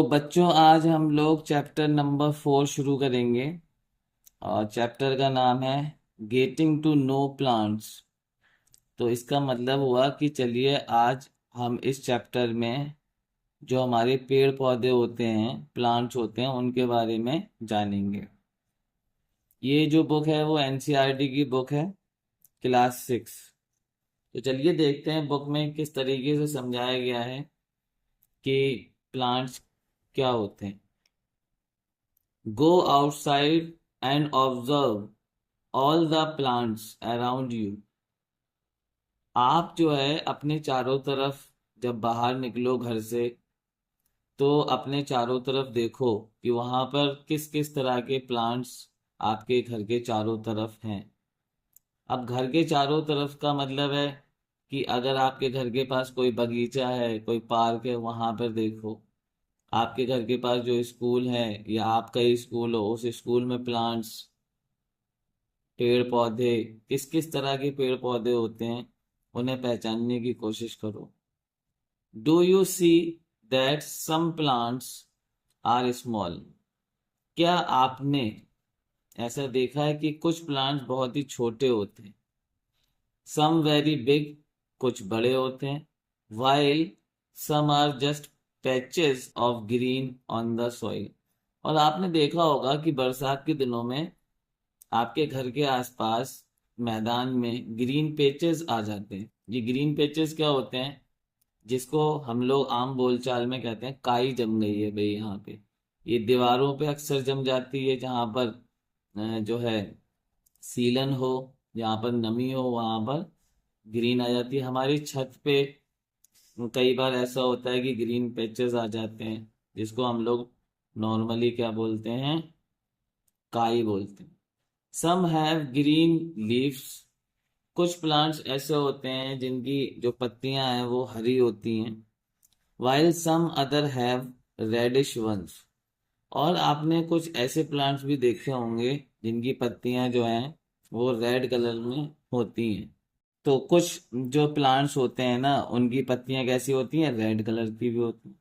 तो बच्चों आज हम लोग चैप्टर नंबर 4 शुरू करेंगे और चैप्टर का नाम है गेटिंग टू नो प्लांट्स। तो इसका मतलब हुआ कि चलिए आज हम इस चैप्टर में जो हमारे पेड़ पौधे होते हैं, प्लांट्स होते हैं, उनके बारे में जानेंगे। ये जो बुक है वो एनसीईआरटी की बुक है, क्लास 6। तो चलिए देखते हैं बुक में किस तरीके से समझाया गया है कि प्लांट्स क्या होते हैं। Go outside and observe all the plants around you। आप जो है अपने चारों तरफ जब बाहर निकलो घर से तो अपने चारों तरफ देखो कि वहां पर किस किस तरह के प्लांट्स आपके घर के चारों तरफ हैं। अब घर के चारों तरफ का मतलब है कि अगर आपके घर के पास कोई बगीचा है, कोई पार्क है, वहां पर देखो। आपके घर के पास जो स्कूल है या आपका ही स्कूल हो, उस स्कूल में प्लांट्स, पेड़ पौधे, किस किस तरह के पेड़ पौधे होते हैं, उन्हें पहचानने की कोशिश करो। Do you see that some plants are small. क्या आपने ऐसा देखा है कि कुछ प्लांट्स बहुत ही छोटे होते हैं। सम वेरी बिग, कुछ बड़े होते हैं। While some are just patches of green on the soil. और आपने देखा होगा कि बरसात के दिनों में आपके घर के आसपास मैदान में ग्रीन पेचेस आ जाते हैं। ये ग्रीन पेचेस क्या होते हैं, जिसको हम लोग आम बोलचाल में कहते हैं काई जम गई है भाई यहाँ पे। ये दीवारों पे अक्सर जम जाती है, जहाँ पर जो है सीलन हो, जहाँ पर नमी हो, वहां पर ग्रीन आ जाती है। हमारी छत पे कई बार ऐसा होता है कि ग्रीन पेचेस आ जाते हैं, जिसको हम लोग नॉर्मली क्या बोलते हैं, काई बोलते हैं। Some have green leaves. कुछ प्लांट्स ऐसे होते हैं जिनकी जो पत्तियां हैं वो हरी होती हैं। While some other have reddish ones. और आपने कुछ ऐसे प्लांट्स भी देखे होंगे जिनकी पत्तियां जो हैं वो रेड कलर में होती हैं। तो कुछ जो प्लांट्स होते हैं ना, उनकी पत्तियां कैसी होती हैं, रेड कलर की भी होती हैं।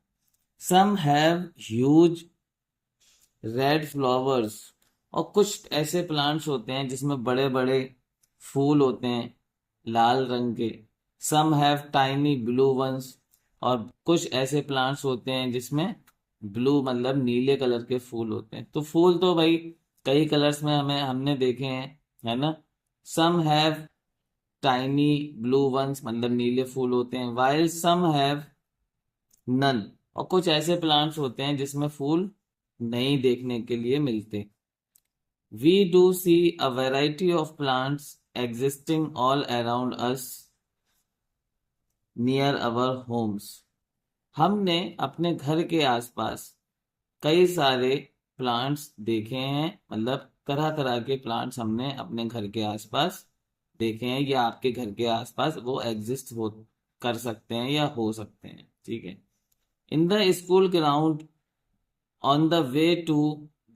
Some have huge red flowers. और कुछ ऐसे प्लांट्स होते हैं जिसमें बड़े बड़े फूल होते हैं लाल रंग के। Some have tiny blue ones. और कुछ ऐसे प्लांट्स होते हैं जिसमें ब्लू मतलब नीले कलर के फूल होते हैं। तो फूल तो भाई कई कलर्स में हमने देखे हैं, है ना। Some have tiny blue ones मतलब नीले फूल होते हैं, वाइल सम हैव नन। और कुछ ऐसे प्लांट्स होते हैं जिसमें फूल नहीं देखने के लिए मिलते। We do see a variety of plants existing all around us near our homes। हमने अपने घर के आसपास कई सारे प्लांट्स देखे हैं, मतलब तरह तरह के प्लांट्स हमने अपने घर के आसपास देखे हैं, या आपके घर के आसपास वो एग्जिस्ट हो कर सकते हैं या हो सकते हैं, ठीक है। In the school ground, on the way to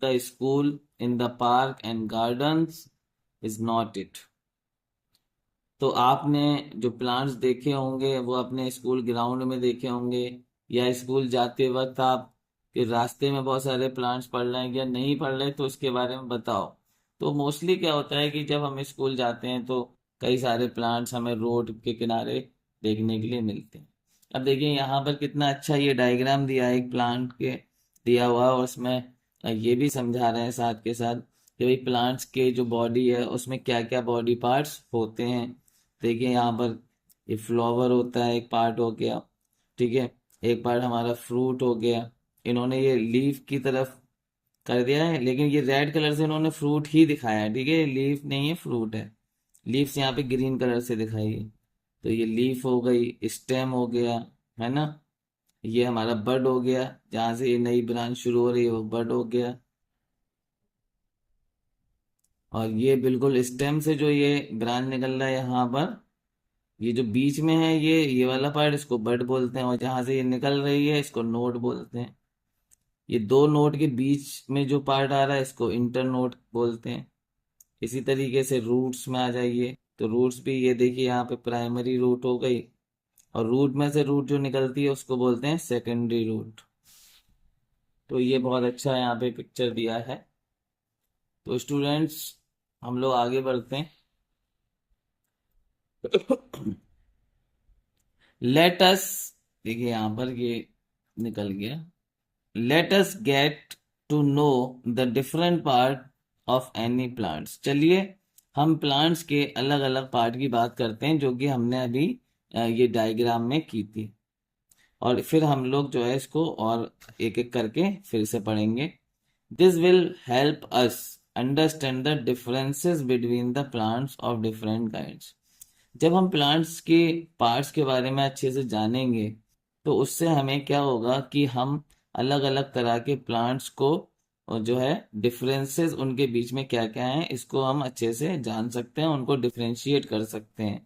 the school, in the park and gardens is not it। तो आपने जो प्लांट्स देखे होंगे वो अपने स्कूल ग्राउंड में देखे होंगे, या स्कूल जाते वक्त आप के रास्ते में बहुत सारे प्लांट्स पढ़ रहे हैं या नहीं पढ़ रहे, तो उसके बारे में बताओ। तो मोस्टली क्या होता है कि जब हम स्कूल जाते हैं तो कई सारे प्लांट्स हमें रोड के किनारे देखने के लिए मिलते हैं। अब देखिए यहाँ पर कितना अच्छा ये डायग्राम दिया है एक प्लांट के दिया हुआ, और उसमें ये भी समझा रहे हैं साथ के साथ कि भाई प्लांट्स के जो बॉडी है उसमें क्या क्या बॉडी पार्ट्स होते हैं। देखिए यहाँ पर ये फ्लावर होता है, एक पार्ट हो गया, ठीक है। एक पार्ट हमारा फ्रूट हो गया। इन्होंने ये लीफ की तरफ कर दिया है, लेकिन ये रेड कलर से इन्होंने फ्रूट ही दिखाया है, ठीक है। लीफ नहीं है, फ्रूट है। लीव्स यहाँ पे ग्रीन कलर से दिखाई है। तो ये लीफ हो गई, स्टेम हो गया, है ना। ये हमारा बड हो गया, जहां से ये नई ब्रांच शुरू हो रही है वो बड हो गया। और ये बिल्कुल स्टेम से जो ये ब्रांच निकल रहा है यहाँ पर, ये जो बीच में है ये वाला पार्ट, इसको बड बोलते हैं, और जहां से ये निकल रही है इसको नोड बोलते हैं। ये दो नोड के बीच में जो पार्ट आ रहा है इसको इंटर नोड बोलते हैं। इसी तरीके से रूट्स में आ जाइए, तो रूट्स भी ये देखिए यहाँ पे प्राइमरी रूट हो गई, और रूट में से रूट जो निकलती है उसको बोलते हैं सेकेंडरी रूट। तो ये बहुत अच्छा यहाँ पे पिक्चर दिया है। तो स्टूडेंट्स हम लोग आगे बढ़ते हैं। लेट अस, देखिए यहाँ पर ये निकल गया। Let us get to know the different part of any plants. चलिए हम प्लांट्स के अलग अलग पार्ट की बात करते हैं, जो कि हमने अभी ये डायग्राम में की थी। और फिर हम लोग जो है इसको और एक एक करके फिर से पढ़ेंगे। This will help us understand the differences between the plants of different kinds. जब हम प्लांट्स के पार्ट्स के बारे में अच्छे से जानेंगे, तो उससे हमें क्या होगा कि हम अलग अलग तरह के प्लांट्स को, और जो है डिफरेंसेस उनके बीच में क्या क्या है, इसको हम अच्छे से जान सकते हैं, उनको डिफरेंशिएट कर सकते हैं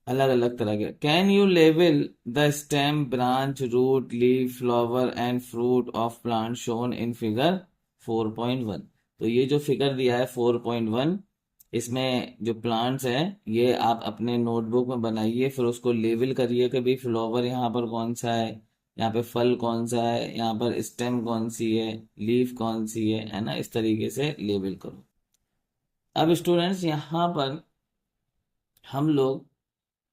अलग अलग तरह के। कैन यू लेवल the stem, branch, root, leaf, flower and fruit of plant shown in figure 4.1। तो ये जो फिगर दिया है 4.1, इसमें जो प्लांट्स हैं ये आप अपने नोटबुक में बनाइए, फिर उसको लेवल करिए कि भाई फ्लावर यहाँ पर कौन सा है, यहाँ पे फल कौन सा है, यहाँ पर स्टेम कौन सी है, लीफ कौन सी है ना, इस तरीके से लेवल करो। अब स्टूडेंट्स यहाँ पर हम लोग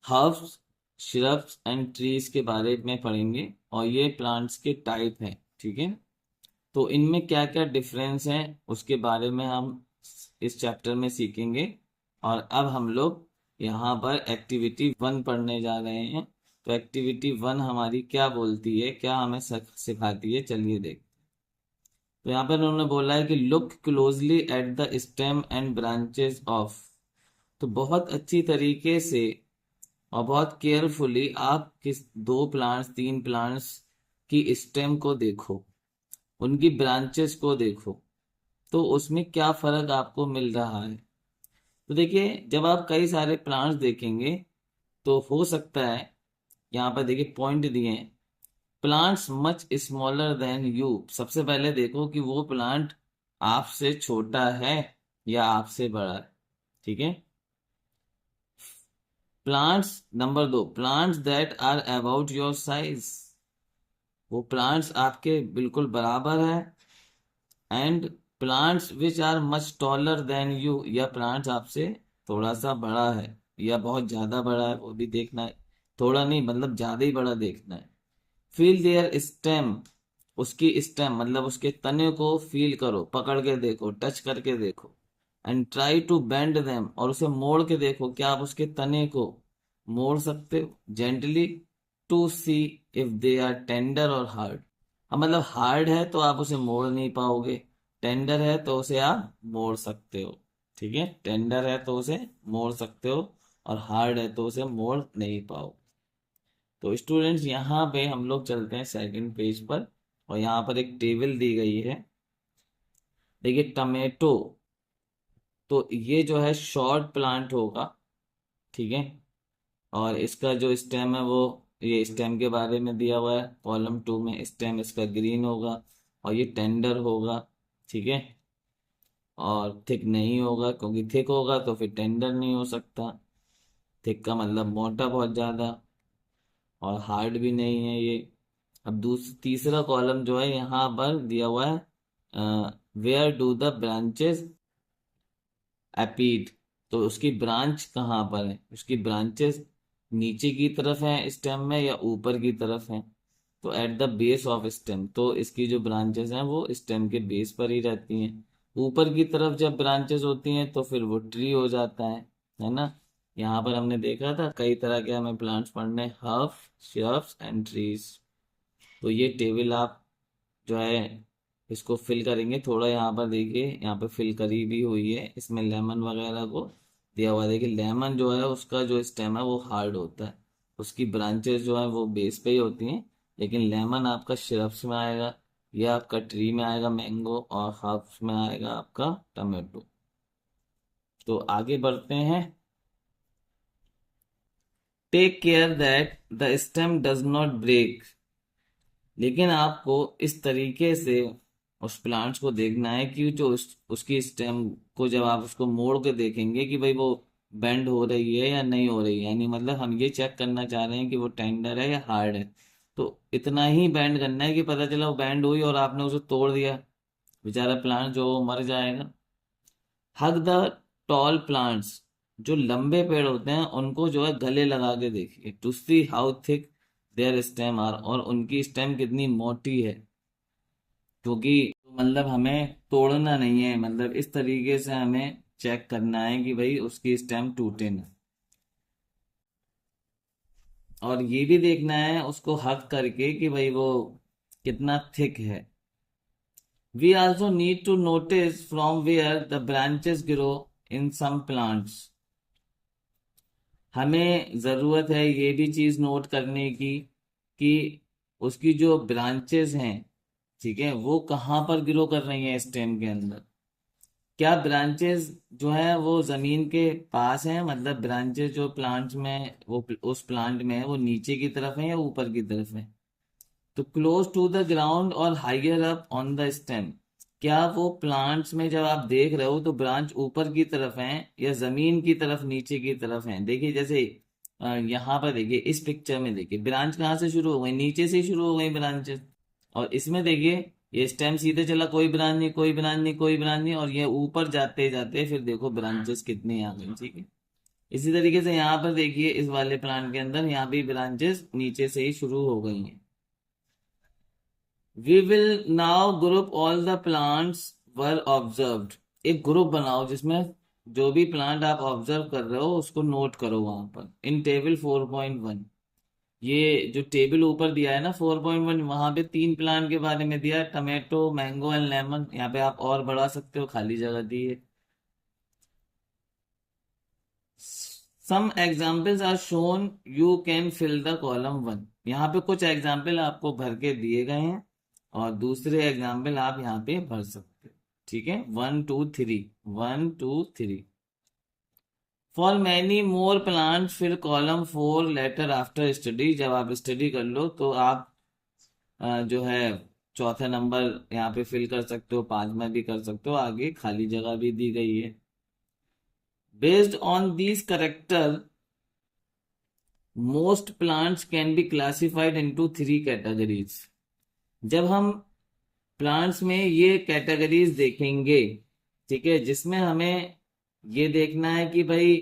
हर्ब्स, श्रब्स एंड ट्रीज के बारे में पढ़ेंगे, और ये प्लांट्स के टाइप हैं, ठीक है। तो इनमें क्या क्या डिफरेंस है उसके बारे में हम इस चैप्टर में सीखेंगे। और अब हम लोग यहाँ पर एक्टिविटी 1 पढ़ने जा रहे हैं। तो एक्टिविटी 1 हमारी क्या बोलती है, क्या हमें सिखाती है, चलिए देख। तो यहाँ पर उन्होंने बोला है कि look closely at the stem and branches of. तो बहुत अच्छी तरीके से और बहुत केयरफुली आप किस 2 प्लांट्स 3 प्लांट्स की स्टेम को देखो, उनकी ब्रांचेस को देखो, तो उसमें क्या फर्क आपको मिल रहा है। तो देखिए जब आप कई सारे प्लांट्स देखेंगे, तो हो सकता है, यहाँ पर देखिए पॉइंट दिए हैं, plants much smaller than you. सबसे पहले देखो कि वो प्लांट आपसे छोटा है या आपसे बड़ा है, ठीक है। Plants, number 2, plants that are about your size, वो प्लांट्स आपके बिल्कुल बराबर है। And plants which are much taller than you, या प्लांट्स आपसे थोड़ा सा बड़ा है या बहुत ज्यादा बड़ा है, वो भी देखना है। थोड़ा नहीं मतलब ज्यादा ही बड़ा देखना है। फील देयर स्टेम, उसकी स्टेम मतलब उसके तने को फील करो, पकड़ के देखो, टच करके देखो। And try to bend them, और उसे मोड़ के देखो, क्या आप उसके तने को मोड़ सकते हो gently, to see if they are tender और हार्ड। अब मतलब हार्ड है तो आप उसे मोड़ नहीं पाओगे, टेंडर है तो उसे आप मोड़ सकते हो, ठीक है। टेंडर है तो उसे मोड़ सकते हो, और हार्ड है तो उसे मोड़ नहीं पाओ। तो स्टूडेंट्स यहाँ पे हम लोग चलते हैं सेकंड पेज पर, और यहाँ पर एक टेबल दी गई है। देखिए टमेटो, तो ये जो है शॉर्ट प्लांट होगा, ठीक है। और इसका जो स्टेम है वो, ये स्टेम के बारे में दिया हुआ है कॉलम 2 में, स्टेम इसका ग्रीन होगा, और ये टेंडर होगा, ठीक है। और थिक नहीं होगा, क्योंकि थिक होगा तो फिर टेंडर नहीं हो सकता। थिक का मतलब मोटा बहुत ज्यादा, और हार्ड भी नहीं है ये। अब तीसरा कॉलम जो है यहाँ पर दिया हुआ है, वेयर डू द ब्रांचेस एपीड। तो उसकी ब्रांच कहाँ पर है, उसकी ब्रांचेस नीचे की तरफ है स्टेम में या ऊपर की तरफ है। तो at the base of stem, तो इसकी जो ब्रांचेस हैं वो स्टेम के बेस पर ही रहती हैं। ऊपर की तरफ जब ब्रांचेस होती हैं तो फिर वो ट्री हो जाता है ना। यहाँ पर हमने देखा था कई तरह के हमें प्लांट्स पढ़ने, हर्ब, श्रब्स एंड ट्रीज। तो ये टेबल आप जो है इसको फिल करेंगे। थोड़ा यहाँ पर देखिए, यहाँ पे फिल करी भी हुई है, इसमें लेमन वगैरह को दिया हुआ है। देखिए लेमन जो है उसका जो स्टेम है वो हार्ड होता है, उसकी ब्रांचेस जो है वो बेस पे ही होती हैं। लेकिन लेमन आपका श्रब्स में आएगा, ये आपका ट्री में आएगा मैंगो, और हर्ब्स में आएगा आपका टमेटो। तो आगे बढ़ते हैं। Take care that the stem does not break. लेकिन आपको इस तरीके से उस प्लांट्स को देखना है कि जो उसकी स्टेम को जब आप उसको मोड़ के देखेंगे कि भाई वो बेंड हो रही है या नहीं हो रही है, यानी मतलब हम ये चेक करना चाह रहे हैं कि वो टेंडर है या हार्ड है। तो इतना ही बैंड करना है कि पता चला वो बैंड हुई और आपने उसे तोड़ दिया, बेचारा प्लांट जो मर जाएगा। हग द टॉल प्लांट्स, जो लंबे पेड़ होते हैं उनको जो है गले लगा के देखिए, to see how thick their stem are, और उनकी स्टेम कितनी मोटी है। क्योंकि मतलब हमें तोड़ना नहीं है, मतलब इस तरीके से हमें चेक करना है कि भाई उसकी स्टेम टूटे ना। और ये भी देखना है उसको हक करके कि भाई वो कितना थिक है। We also need to notice from where the branches grow in some plants. हमें ज़रूरत है ये भी चीज़ नोट करने की कि उसकी जो ब्रांचेस हैं, ठीक है, वो कहाँ पर ग्रो कर रही हैं स्टेम के अंदर। क्या ब्रांचेस जो है वो ज़मीन के पास हैं, मतलब ब्रांचेस जो प्लांट्स में वो उस प्लांट में है वो नीचे की तरफ है या ऊपर की तरफ है। तो क्लोज टू द ग्राउंड और higher up on the stem, क्या वो प्लांट्स में जब आप देख रहे हो तो ब्रांच ऊपर की तरफ हैं या जमीन की तरफ नीचे की तरफ हैं। देखिए जैसे यहाँ पर देखिए इस पिक्चर में देखिए ब्रांच कहाँ से शुरू हो गई, नीचे से ही शुरू हो गई ब्रांचेस। और इसमें देखिए ये स्टेम सीधे चला, कोई ब्रांच नहीं, कोई ब्रांच नहीं, कोई ब्रांच नहीं, और ये ऊपर जाते जाते फिर देखो ब्रांचेस कितनी आ गई, ठीक है। इसी तरीके से यहाँ पर देखिए इस वाले प्लांट के अंदर यहाँ भी ब्रांचेस नीचे से ही शुरू हो गई हैं। We will now group all the plants were observed. एक ग्रुप बनाओ जिसमें जो भी प्लांट आप ऑब्जर्व कर रहे हो उसको नोट करो वहां पर, इन टेबल 4.1। ये जो टेबल ऊपर दिया है ना 4.1, वहां पे 3 प्लांट के बारे में दिया है, टमाटो, मैंगो एंड लेमन। यहाँ पे आप और बढ़ा सकते हो, खाली जगह दी है। Some examples are shown, you can fill the column 1। यहाँ पे कुछ एग्जाम्पल आपको भर के दिए गए हैं और दूसरे एग्जाम्पल आप यहाँ पे भर सकते हो, ठीक है। 1 2 3, 1 2 3। For many more plant fill column 4 later after study. जब आप स्टडी कर लो तो आप जो है चौथे नंबर यहाँ पे फिल कर सकते हो, 5 में भी कर सकते हो, आगे खाली जगह भी दी गई है। Based on these character most plants can be classified into 3 categories. जब हम प्लांट्स में ये कैटेगरीज देखेंगे, ठीक है, जिसमें हमें ये देखना है कि भाई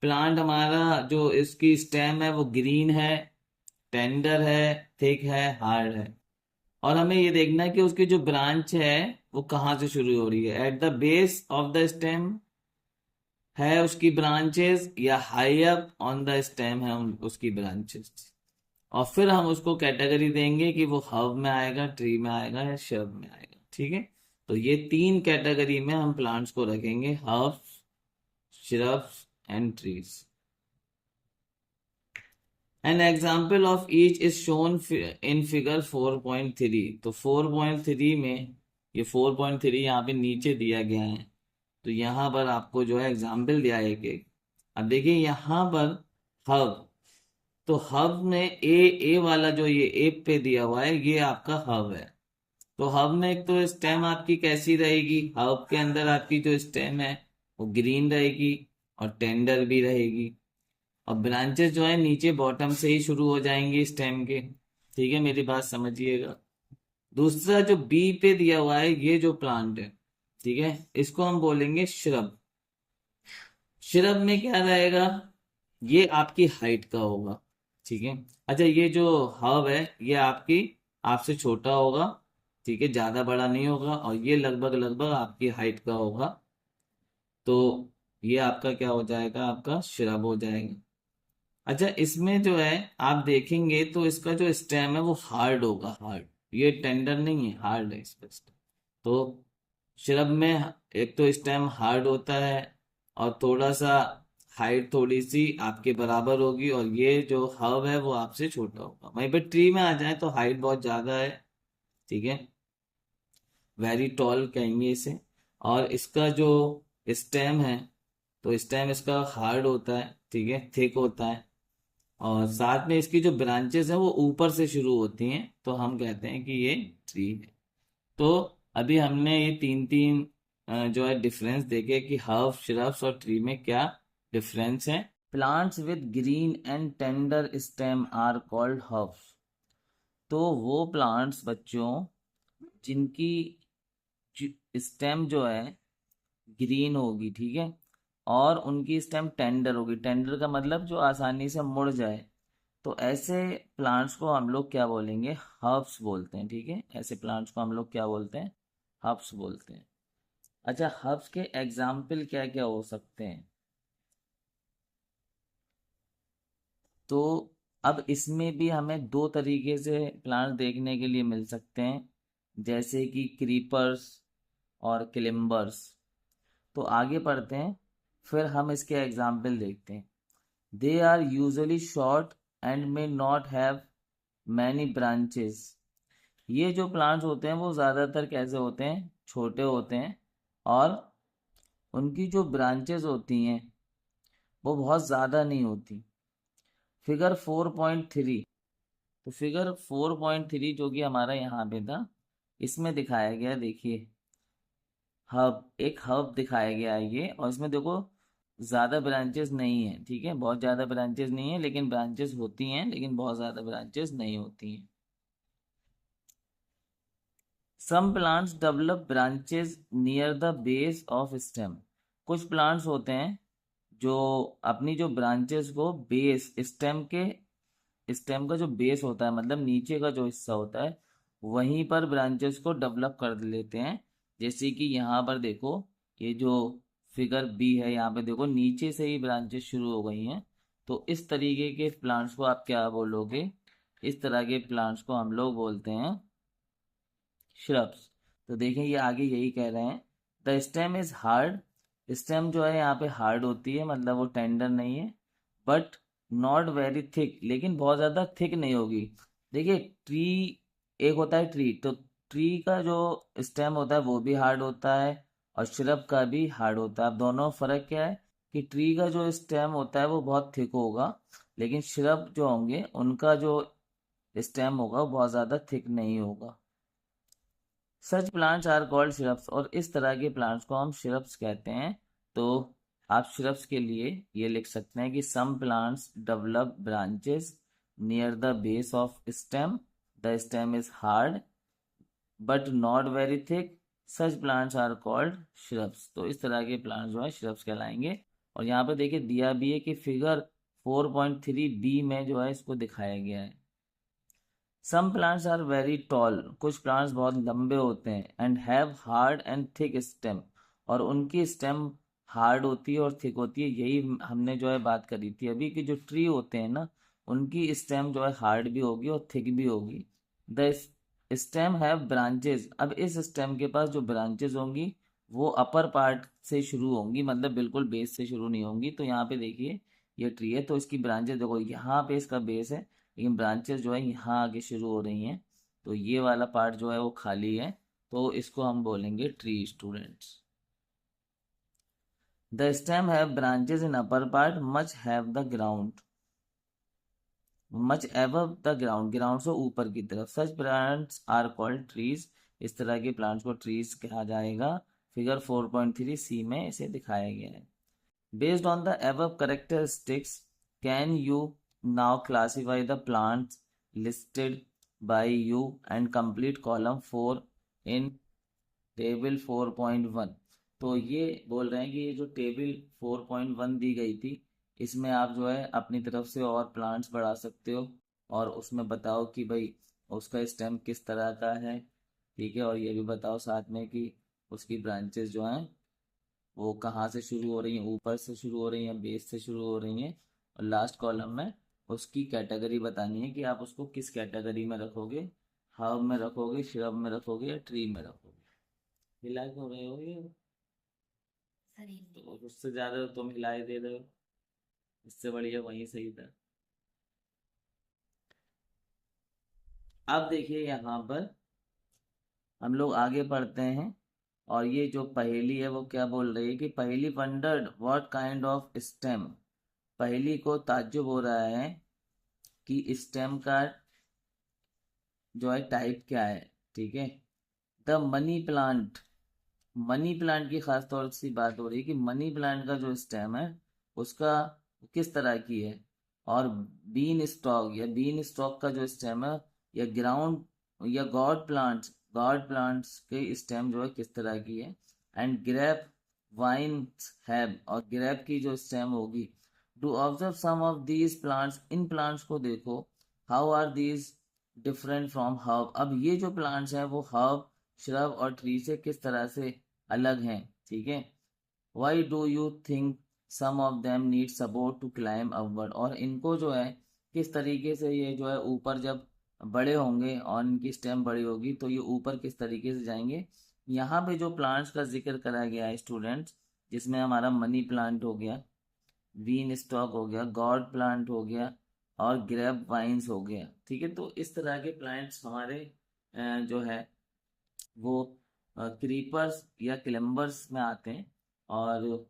प्लांट हमारा जो इसकी स्टेम है वो ग्रीन है, टेंडर है, थिक है, हार्ड है। और हमें ये देखना है कि उसकी जो ब्रांच है वो कहाँ से शुरू हो रही है, at the base of the stem है उसकी ब्रांचेस या high up on the stem है उसकी ब्रांचेस। और फिर हम उसको कैटेगरी देंगे कि वो हर्ब में आएगा, ट्री में आएगा या श्रब में आएगा, ठीक है। तो ये 3 कैटेगरी में हम प्लांट्स को रखेंगे, herbs, shrubs and trees. An example of each is shown in figure 4.3। तो 4.3 में ये 4.3 यहाँ पे नीचे दिया गया है, तो यहाँ पर आपको जो है एग्जाम्पल दिया है एक एक। अब देखिए यहाँ पर हर्ब, तो हब में ए वाला जो ये ए पे दिया हुआ है ये आपका हब है। तो हब में एक तो स्टेम आपकी कैसी रहेगी, हब के अंदर आपकी जो स्टेम है वो ग्रीन रहेगी और टेंडर भी रहेगी, और ब्रांचेस जो है नीचे बॉटम से ही शुरू हो जाएंगे स्टेम के, ठीक है, मेरी बात समझिएगा। दूसरा जो बी पे दिया हुआ है ये जो प्लांट है, ठीक है, इसको हम बोलेंगे श्रब। श्रब में क्या रहेगा, ये आपकी हाइट का होगा, ठीक है। अच्छा ये जो हब है ये आपकी आपसे छोटा होगा, ठीक है, ज्यादा बड़ा नहीं होगा, और ये लगभग लगभग आपकी हाइट का होगा। तो ये आपका क्या हो जाएगा, आपका श्रब हो जाएगा। अच्छा इसमें जो है आप देखेंगे तो इसका जो स्टेम है वो हार्ड होगा, हार्ड, ये टेंडर नहीं है, हार्ड है इसका स्टेम। तो श्रब में एक तो स्टेम हार्ड होता है और थोड़ा सा हाइट थोड़ी सी आपके बराबर होगी, और ये जो हब है वो आपसे छोटा होगा। वहीं पे ट्री में आ जाए तो हाइट बहुत ज्यादा है, ठीक है, वेरी टॉल कहेंगे इसे। और इसका जो स्टेम है तो स्टेम इसका हार्ड होता है, ठीक है, थिक होता है, और साथ में इसकी जो ब्रांचेस हैं वो ऊपर से शुरू होती हैं, तो हम कहते हैं कि ये ट्री है। तो अभी हमने ये 3 3 जो है डिफरेंस देखे कि हर्ब, श्रब्स और ट्री में क्या डिफरेंस है। Plants with green and tender stem are called herbs. तो वो प्लांट्स बच्चों जिनकी स्टेम जो है ग्रीन होगी, ठीक है, और उनकी स्टेम टेंडर होगी। टेंडर का मतलब जो आसानी से मुड़ जाए, तो ऐसे प्लांट्स को हम लोग क्या बोलेंगे? हर्ब्स बोलते हैं, ठीक है। ऐसे प्लांट्स को हम लोग क्या बोलते हैं? हर्ब्स बोलते हैं। अच्छा, हर्ब्स के एग्जाम्पल क्या क्या हो सकते हैं? तो अब इसमें भी हमें दो तरीके से प्लांट्स देखने के लिए मिल सकते हैं, जैसे कि क्रीपर्स और क्लिम्बर्स। तो आगे पढ़ते हैं, फिर हम इसके एग्जाम्पल देखते हैं। They are usually short and may not have many branches. ये जो प्लांट्स होते हैं वो ज़्यादातर कैसे होते हैं? छोटे होते हैं, और उनकी जो ब्रांचेस होती हैं वो बहुत ज़्यादा नहीं होती। फिगर 4.3, तो फिगर 4.3 जो कि हमारा यहाँ पे था, इसमें दिखाया गया, देखिए, हब, एक हब दिखाया गया है ये, और इसमें देखो ज़्यादा ब्रांचेस नहीं है, ठीक है, बहुत ज़्यादा ब्रांचेस नहीं है, लेकिन ब्रांचेस होती हैं, लेकिन बहुत ज़्यादा ब्रांचेस नहीं होती हैं। Some plants develop branches near the base of stem. कुछ प्लांट्स होते हैं जो अपनी जो ब्रांचेस को बेस, स्टेम का जो बेस होता है, मतलब नीचे का जो हिस्सा होता है, वहीं पर ब्रांचेस को डेवलप कर लेते हैं। जैसे कि यहाँ पर देखो, ये जो फिगर बी है, यहाँ पे देखो नीचे से ही ब्रांचेस शुरू हो गई हैं। तो इस तरीके के प्लांट्स को आप क्या बोलोगे? इस तरह के प्लांट्स को हम लोग बोलते हैं श्रब्स। तो देखें, ये आगे यही कह रहे हैं, the stem is hard. Stem जो है यहाँ पे हार्ड होती है, मतलब वो टेंडर नहीं है, बट नॉट वेरी थिक, लेकिन बहुत ज़्यादा थिक नहीं होगी। देखिए, ट्री, एक होता है ट्री, तो ट्री का जो स्टेम होता है वो भी हार्ड होता है, और श्रब का भी हार्ड होता है। अब दोनों फर्क क्या है? कि ट्री का जो स्टेम होता है वो बहुत थिक होगा, लेकिन श्रब जो होंगे उनका जो स्टेम होगा वो बहुत ज़्यादा थिक नहीं होगा। Such plants are called shrubs, और इस तरह के प्लांट्स को हम श्रब्स कहते हैं। तो आप श्रब्स के लिए ये लिख सकते हैं कि some plants develop branches near the base of stem, the stem is hard but not very thick, such plants are called shrubs. तो इस तरह के प्लांट्स जो है श्रब्स कहलाएंगे। और यहाँ पे देखिए दिया भी है कि फिगर 4.3 बी में जो है इसको दिखाया गया है। Some plants are very tall, कुछ प्लांट्स बहुत लंबे होते हैं, and have hard and thick stem, और उनकी स्टेम हार्ड होती है और थिक होती है। यही हमने जो है बात करी थी अभी, कि जो ट्री होते हैं ना, उनकी स्टेम जो है हार्ड भी होगी और थिक भी होगी। The stem have branches. अब इस स्टेम के पास जो ब्रांचेस होंगी वो अपर पार्ट से शुरू होंगी, मतलब बिल्कुल बेस से शुरू नहीं होंगी। तो यहाँ पे देखिए, ये ट्री है तो इसकी ब्रांचेस देखो, यहाँ पे इसका बेस है, लेकिन ब्रांचेस जो है यहाँ आगे शुरू हो रही हैं। तो ये वाला पार्ट जो है वो खाली है, तो इसको हम बोलेंगे tree, students. The stem have branches in upper part much have the ground, much above the ground, ground से ऊपर की तरफ। Such plants are called trees, इस तरह के प्लांट्स को ट्रीज कहा जाएगा। फिगर 4.3 सी में इसे दिखाया गया है। Based on the above characteristics, can you now classify the plants listed by you and complete column 4 in table 4.1? तो ये बोल रहे हैं कि ये जो टेबल 4.1 दी गई थी, इसमें आप जो है अपनी तरफ से और प्लांट्स बढ़ा सकते हो, और उसमें बताओ कि भाई उसका स्टेम किस तरह का है, ठीक है, और ये भी बताओ साथ में कि उसकी ब्रांचेस जो हैं वो कहाँ से शुरू हो रही हैं, ऊपर से शुरू हो रही हैं, बेस से शुरू हो रही हैं, और लास्ट कॉलम में उसकी कैटेगरी बतानी है कि आप उसको किस कैटेगरी में रखोगे, हर्ब में रखोगे, श्रब में रखोगे, या ट्री में रखोगे। हिला क्यों रहे हो ये? तो उससे ज्यादा तो तुम हिलाए दे रहे हो, इससे बढ़िया वहीं सही था। अब देखिए यहाँ पर हम लोग आगे पढ़ते हैं, और ये जो पहेली है वो क्या बोल रही है कि Paheli wondered what kind of stem. Paheli को ताज्जुब हो रहा है कि स्टेम का जो है टाइप क्या है, ठीक है। The money plant, money plant की खास तौर से बात हो रही है कि मनी प्लांट का जो स्टेम है उसका किस तरह की है। और बीन स्टॉक, या बीन स्टॉक का जो स्टेम है या ग्राउंड या गॉड प्लांट्स के स्टेम जो है किस तरह की है, एंड ग्रेप वाइन्स हैव, और ग्रेप की जो स्टेम होगी। Do observe some of these plants, इन प्लांट्स को देखो। How are these different from herb, अब ये जो प्लांट्स हैं वो हर्ब, श्रब और ट्री से किस तरह से अलग हैं, ठीक है। Why do you think some of them need support to climb upward, और इनको जो है किस तरीके से ये जो है ऊपर जब बड़े होंगे और इनकी स्टेम बड़ी होगी तो ये ऊपर किस तरीके से जाएंगे। यहाँ पे जो प्लांट्स का जिक्र करा गया है स्टूडेंट्स, जिसमें हमारा मनी प्लांट हो गया, बीन स्टॉक हो गया, गॉड प्लांट हो गया, और ग्रेप वाइन्स हो गया, ठीक है। तो इस तरह के प्लांट्स हमारे जो है वो क्रीपर्स या क्लेम्बर्स में आते हैं। और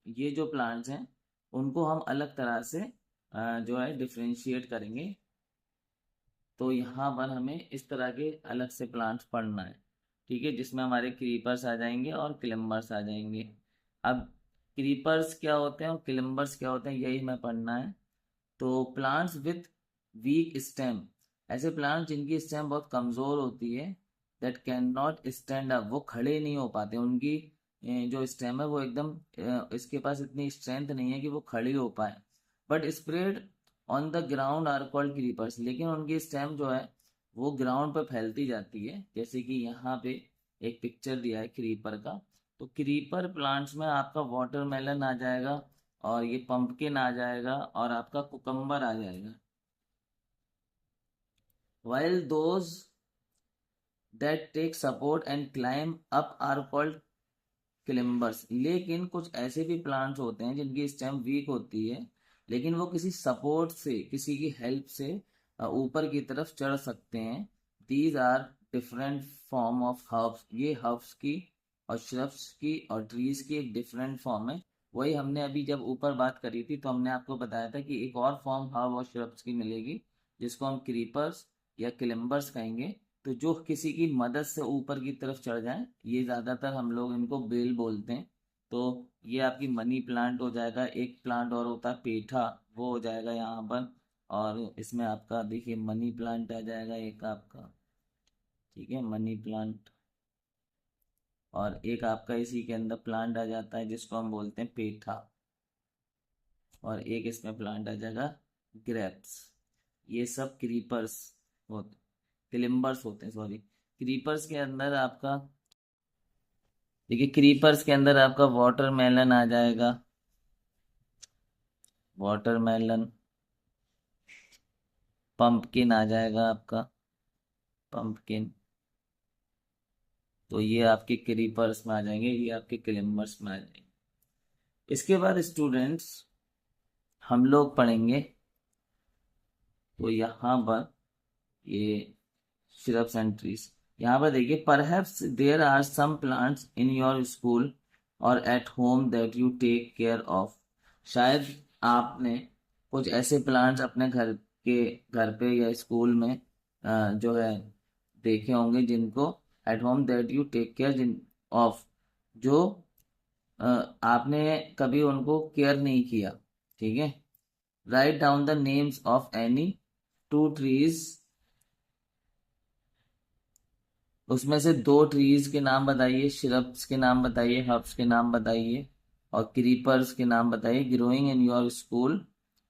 ये जो प्लांट्स हैं उनको हम अलग तरह से जो है डिफ्रेंशिएट करेंगे। तो यहाँ पर हमें इस तरह के अलग से प्लांट्स पढ़ना है, ठीक है, जिसमें हमारे क्रीपर्स आ जाएंगे और क्लेम्बर्स आ जाएंगे। अब क्रीपर्स क्या होते हैं और क्लेम्बर्स क्या होते हैं यही हमें पढ़ना है। तो प्लांट्स विथ वीक स्टेम, ऐसे प्लांट्स जिनकी स्टेम बहुत कमजोर होती है, that can not stand up, वो खड़े नहीं हो पाते, उनकी जो स्टेम है वो एकदम इसके पास इतनी स्ट्रेंथ नहीं है कि वो खड़ी हो पाए। But spread on the ground are called creepers, लेकिन उनकी स्टेम जो है वो ग्राउंड पर फैलती जाती है, जैसे कि यहाँ पे एक पिक्चर दिया है क्रीपर का। तो क्रीपर प्लांट्स में आपका वाटरमेलन आ जाएगा, और ये पंपकिन आ जाएगा, और आपका कुकम्बर आ जाएगा। while those that take support and climb up are called क्लिम्बर्स, लेकिन कुछ ऐसे भी प्लांट्स होते हैं जिनकी स्टेम वीक होती है, लेकिन वो किसी सपोर्ट से, किसी की हेल्प से ऊपर की तरफ चढ़ सकते हैं। These are different form of herbs, ये हर्ब्स की और श्रब्स की और ट्रीज की एक डिफरेंट फॉर्म है। वही हमने अभी जब ऊपर बात करी थी तो हमने आपको बताया था कि एक और फॉर्म हर्ब और श्रब्स की मिलेगी, जिसको हम क्रीपर्स या क्लिम्बर्स कहेंगे। तो जो किसी की मदद से ऊपर की तरफ चढ़ जाए, ये ज्यादातर हम लोग इनको बेल बोलते हैं। तो ये आपकी मनी प्लांट हो जाएगा, एक प्लांट और होता है पेठा, वो हो जाएगा यहाँ पर। और इसमें आपका देखिए मनी प्लांट आ जाएगा एक आपका, ठीक है, मनी प्लांट। और एक आपका इसी के अंदर प्लांट आ जाता है जिसको हम बोलते हैं पेठा, और एक इसमें प्लांट आ जाएगा ग्रेप्स। ये सब क्रीपर्स होते, क्लिम्बर्स होते हैं, सॉरी। क्रीपर्स के अंदर आपका, देखिए क्रीपर्स के अंदर आपका वाटरमेलन आ जाएगा, वाटरमेलन। पंपकिन आ जाएगा आपका, पंपकिन। तो ये आपके क्रीपर्स में आ जाएंगे, ये आपके क्लिम्बर्स में आ जाएंगे। इसके बाद स्टूडेंट्स हम लोग पढ़ेंगे, तो यहाँ पर ये श्रब्स एंड ट्रीज, यहाँ पर देखिए, perhaps there are some plants in your school or at home that you take care of, शायद आपने कुछ ऐसे प्लांट्स अपने घर पे या स्कूल में जो है देखे होंगे, जिनको at home that you take care जिन ऑफ, जो आपने कभी उनको केयर नहीं किया, ठीक है। Right down the names of any two trees, उसमें से दो ट्रीज के नाम बताइए, श्रब्स के नाम बताइए, हर्ब्स के नाम बताइए, और क्रीपर्स के नाम बताइए, growing in your school,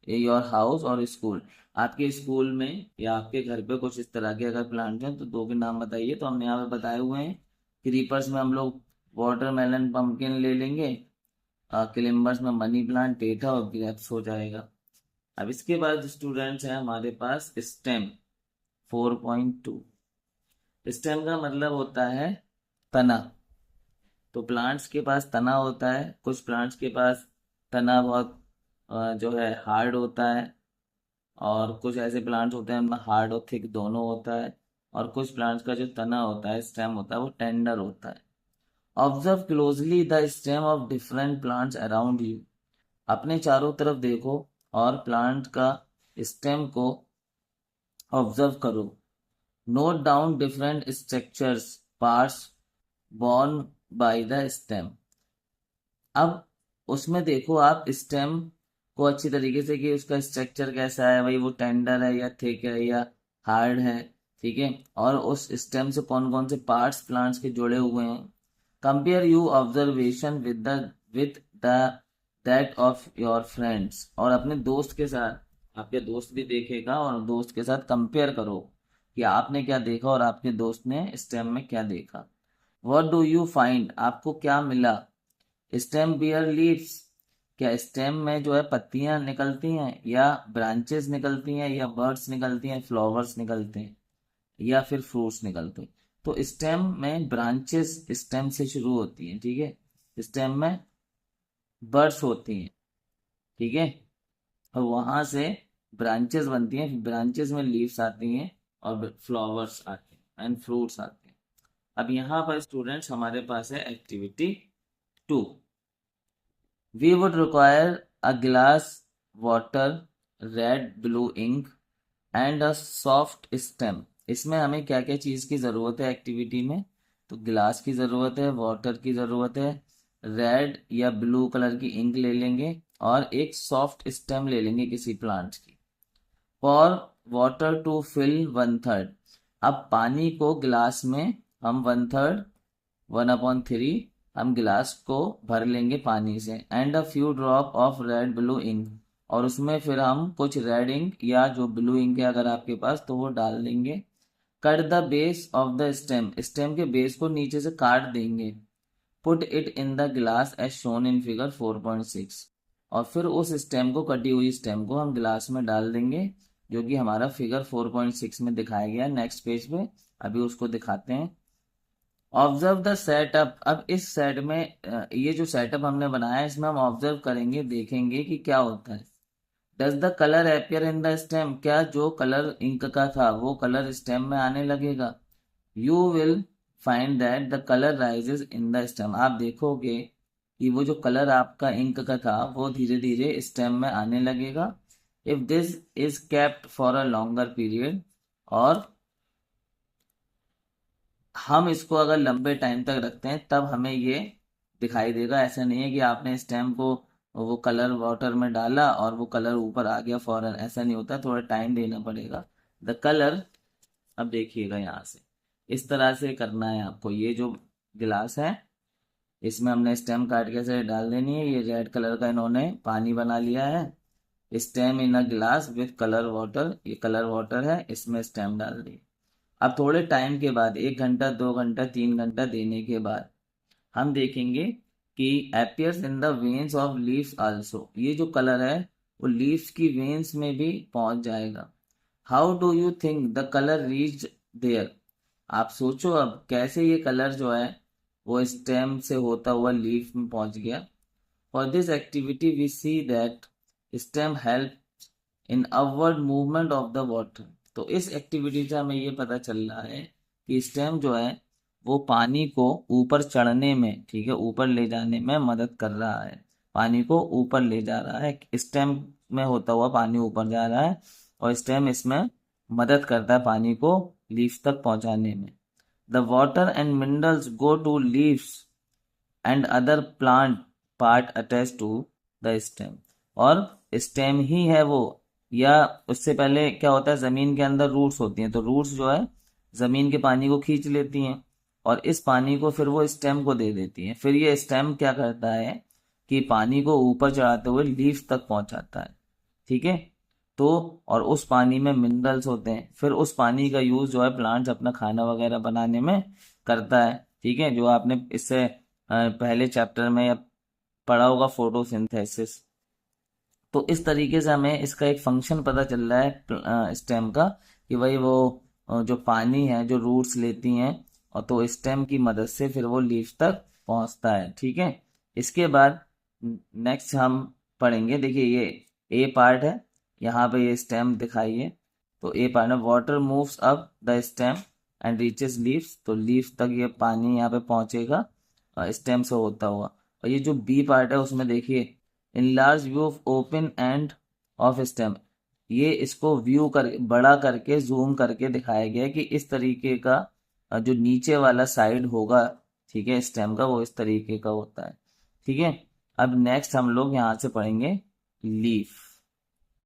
your house और स्कूल। आपके स्कूल में या आपके घर पे कुछ इस तरह के अगर प्लांट हैं तो दो के नाम बताइए। तो हमने यहाँ पे बताए हुए हैं, क्रीपर्स में हम लोग वाटरमेलन पंपकिन ले लेंगे, क्लिम्बर्स में मनी प्लांट, पेठा और ग्रेप्स हो जाएगा। अब इसके बाद स्टूडेंट्स हैं हमारे पास स्टेम 4.2। स्टेम का मतलब होता है तना। तो प्लांट्स के पास तना होता है, कुछ प्लांट्स के पास तना बहुत जो है हार्ड होता है, और कुछ ऐसे प्लांट्स होते हैं उनमें हार्ड और थिक दोनों होता है, और कुछ प्लांट्स का जो तना होता है, स्टेम होता है, वो टेंडर होता है। Observe closely the stem of different plants around you, अपने चारों तरफ देखो और प्लांट का स्टेम को ऑब्जर्व करो। Note down different structures parts borne by the stem, अब उसमें देखो आप स्टेम को अच्छी तरीके से कि उसका स्ट्रक्चर कैसा है, भाई वो टेंडर है या थिक है या हार्ड है, ठीक है, और उस स्टेम से कौन कौन से पार्ट्स प्लांट्स के जुड़े हुए हैं। Compare you observation with the that of your friends, और अपने दोस्त के साथ, आपके दोस्त भी देखेगा और दोस्त के साथ कंपेयर करो कि आपने क्या देखा और आपके दोस्त ने स्टेम में क्या देखा। व्हाट डू यू फाइंड, आपको क्या मिला। स्टेम बियर लीव्स, क्या स्टेम में जो है पत्तियां निकलती हैं या ब्रांचेस निकलती हैं या बर्ड्स निकलती हैं, फ्लावर्स निकलते हैं या फिर फ्रूट्स निकलते हैं। तो स्टेम में ब्रांचेस स्टेम से शुरू होती हैं, ठीक है, स्टेम में बर्ड्स होती हैं, ठीक है, और वहां से ब्रांचेस बनती हैं, ब्रांचेस में लीव्स आती हैं और फ्लावर्स आते हैं एंड फ्रूट्स आते हैं। अब यहाँ पर स्टूडेंट्स हमारे पास है activity 2। We would require a glass, water, red, blue ink and a soft stem। इसमें हमें क्या क्या चीज़ की ज़रूरत है एक्टिविटी में, तो गिलास की ज़रूरत है, वाटर की ज़रूरत है, रेड या ब्लू कलर की इंक ले लेंगे और एक सॉफ्ट स्टेम ले लेंगे किसी प्लांट की। फॉर वाटर टू फिल 1/3, अब पानी को गिलास में हम 1/3 1/3 हम गिलास को भर लेंगे पानी से। And a few drop of red blue ink, और उसमें फिर हम कुछ रेड इंक या जो ब्लू इंक है अगर आपके पास तो वो डाल देंगे। Cut the base of the stem, stem के बेस को नीचे से काट देंगे। Put it in the glass as shown in figure 4.6, और फिर उस स्टेम को, कटी हुई स्टेम को हम ग्लास में डाल देंगे, जो कि हमारा फिगर 4.6 में दिखाया गया है नेक्स्ट पेज पे। अभी उसको दिखाते हैं। ऑब्जर्व द सेटअप, अब इस सेट में ये जो सेटअप हमने बनाया है इसमें हम ऑब्जर्व करेंगे, देखेंगे कि क्या होता है। Does the colour appear in the stem, क्या जो कलर इंक का था वो कलर स्टेम में आने लगेगा। You will find that the colour rises in the stem, आप देखोगे कि वो जो कलर आपका इंक का था वो धीरे धीरे स्टेम में आने लगेगा। If this is kept for a longer period, और हम इसको अगर लंबे टाइम तक रखते हैं तब हमें ये दिखाई देगा। ऐसा नहीं है कि आपने स्टेम को वो कलर वाटर में डाला और वो कलर ऊपर आ गया फौरन, ऐसा नहीं होता, थोड़ा टाइम देना पड़ेगा। द कलर, अब देखिएगा यहाँ से इस तरह से करना है आपको। ये जो गिलास है इसमें हमने स्टेम काट के से डाल देनी है। ये रेड कलर का इन्होंने पानी बना लिया है। स्टेम इन अ गिलास विथ कलर वाटर, ये कलर वाटर है, इसमें स्टेम डाल दी। अब थोड़े टाइम के बाद 1 घंटा 2 घंटा 3 घंटा देने के बाद हम देखेंगे कि appears in the veins of leaves also, ये जो कलर है वो लीव्स की वेन्स में भी पहुंच जाएगा। How do you think the colour reach there, आप सोचो अब कैसे ये कलर जो है वो स्टेम से होता हुआ लीफ में पहुंच गया। For this activity we see that stem help in upward movement of the water, तो इस एक्टिविटी से हमें ये पता चल रहा है कि स्टेम जो है वो पानी को ऊपर चढ़ने में, ठीक है, ऊपर ले जाने में मदद कर रहा है। पानी को ऊपर ले जा रहा है, स्टेम में होता हुआ पानी ऊपर जा रहा है और स्टेम इसमें मदद करता है पानी को लीफ तक पहुंचाने में। The water and minerals go to leaves and other plant part attach to the stem, और स्टेम ही है वो, या उससे पहले क्या होता है जमीन के अंदर रूट्स होती हैं, तो रूट्स जो है जमीन के पानी को खींच लेती हैं और इस पानी को फिर वो स्टेम को दे देती हैं। फिर ये स्टेम क्या करता है कि पानी को ऊपर चढ़ाते हुए लीफ तक पहुंचाता है, ठीक है। तो और उस पानी में मिनरल्स होते हैं, फिर उस पानी का यूज जो है प्लांट्स अपना खाना वगैरह बनाने में करता है, ठीक है, जो आपने इससे पहले चैप्टर में पढ़ा होगा फोटोसिंथेसिस। तो इस तरीके से हमें इसका एक फंक्शन पता चल रहा है स्टेम का, कि भाई वो जो पानी है जो रूट्स लेती हैं और तो स्टेम की मदद से फिर वो लीफ तक पहुंचता है, ठीक है। इसके बाद नेक्स्ट हम पढ़ेंगे, देखिए ये ए पार्ट है, यहाँ पे ये स्टेम दिखाइए। तो ए पार्ट में water moves up the stem and reaches leaves, तो लीफ तक ये पानी यहाँ पे पहुंचेगा स्टेम से होता हुआ। और ये जो बी पार्ट है उसमें देखिए in large view of open end of stem, ये इसको व्यू कर बड़ा करके जूम करके दिखाया गया है कि इस तरीके का जो नीचे वाला साइड होगा, ठीक है, स्टेम का, वो इस तरीके का होता है, ठीक है। अब नेक्स्ट हम लोग यहाँ से पढ़ेंगे लीफ।